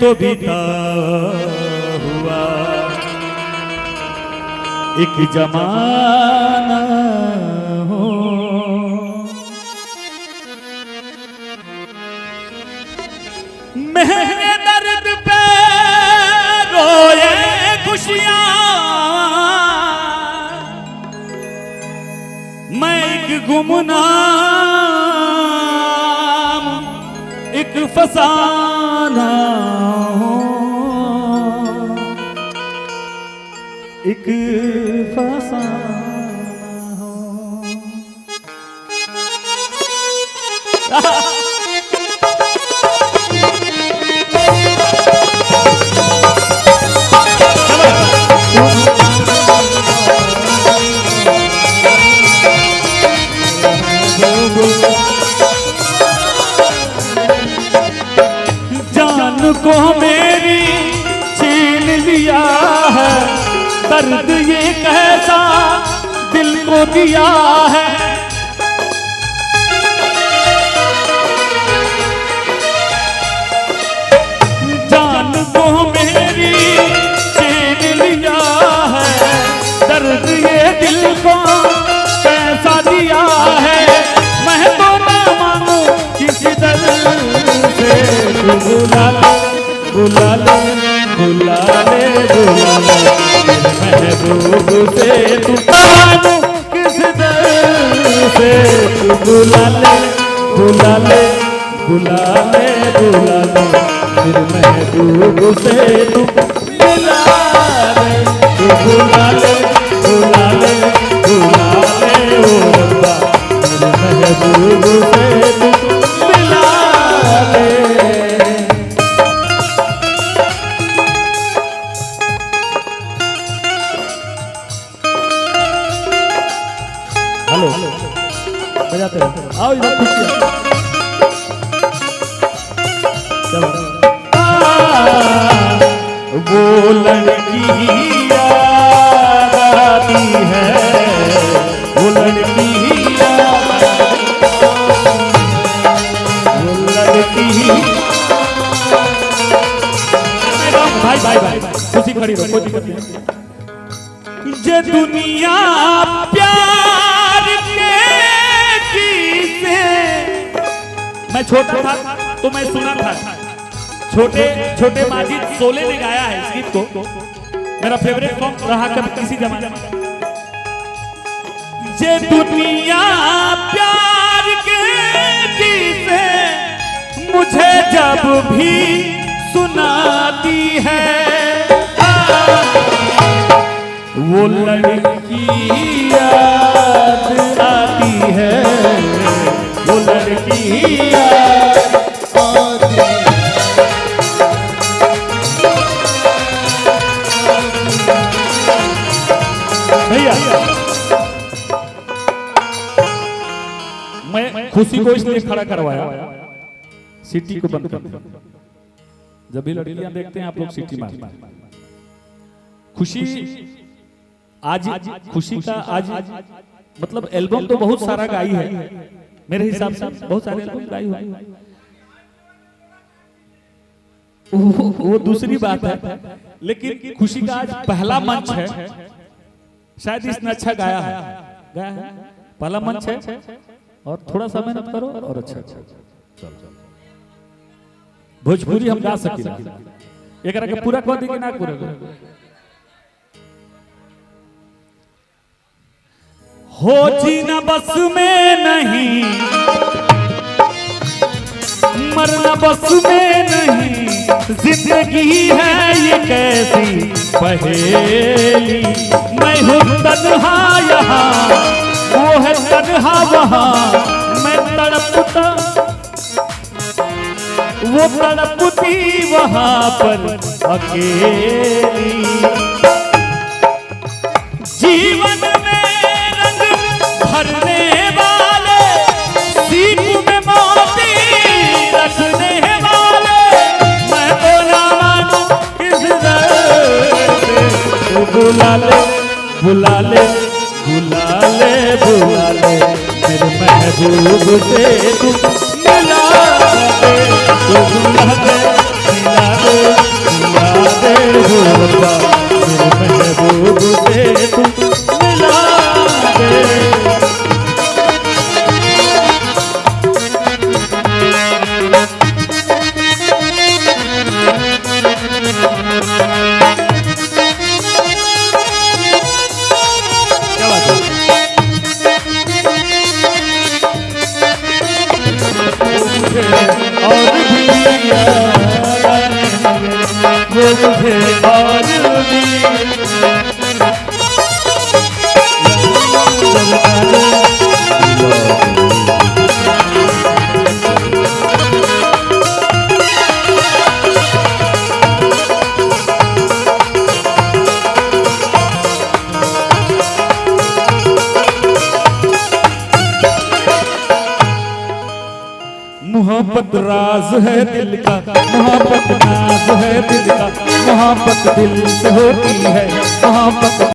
को बीता हुआ एक जमाना हो। मेरे दर्द पे रोए खुशियां, मैं एक गुमनाम एक फसाना हूं, एक फसाना हूं। जान को मेरी छीन लिया है, दर्द ये कैसा दिल को दिया है। जान को मेरी छीन लिया है, दर्द ये दिल को कैसा दिया है। मैं तो ना मांगू किसी दर से, तू बुला ले बुला ले बुला ले बुला ले, महबूब से तू मांगू किस दर से। तू बुला ले बुला ले बुला ले बुला ले, फिर महबूब से तू मिला ले। तू बुला ले बुला ले बुला ले ओ रब्बा, फिर महबूब से तू मिला ले। हेलो बजाते रहो, आओ इधर खुशियाँ। चलो वो लड़की याद आती है, वो लड़की याद, वो लड़की। भाई भाई भाई खुशी खड़ी रहो, कोई दिक्कत नहीं। ये दुनिया प्यार के किसे, मैं छोटा था तो मैं सुना था, छोटे छोटे माजिद सोले ने गाया है इस गीत को, मेरा फेवरेट सॉन्ग रहा कभी किसी जमाने में। ये दुनिया प्यार के किसे मुझे जब भी सुनाती है, वो लड़की याद आती है, वो लड़की याद आती है। भैया मैं खुशी को इसलिए खड़ा करवाया, सिटी को बंद कर। जब भी लड़कियां देखते हैं आप लोग सिटी मारते हैं। खुशी आज खुशी का आज मतलब एल्बम तो बहुत सारा गाई है, मेरे हिसाब से बहुत सारे एल्बम गाई हुई। वो दूसरी बात है, लेकिन खुशी का आज पहला मंच है, शायद इसने अच्छा गाया है पहला मंच है। और थोड़ा सा मेहनत करो और अच्छा भोजपुरी हम गा सके, एक के पूरा कर दी कि ना पूरा हो जीना बस में नहीं, मरना बस में नहीं, जिंदगी है ये कैसी पहेली। मैं हूँ तन्हा यहाँ, वो है तन्हा वहाँ, मैं तड़पता वो तड़पती वहाँ पर अकेली। जीवन में रंग भरने वाले, सीप में मोती रखने वाले, मैं तो ना मानू किस दर से। तू बुला ले बुला ले बुला ले बुला ले, मेरे महबूब से तू मिला दे। तू बुला ले मिला दे। मोहब्बत राज है दिल का, मोहब्बत नाज है दिल का, मोहब्बत दिल से होती है, मोहब्बत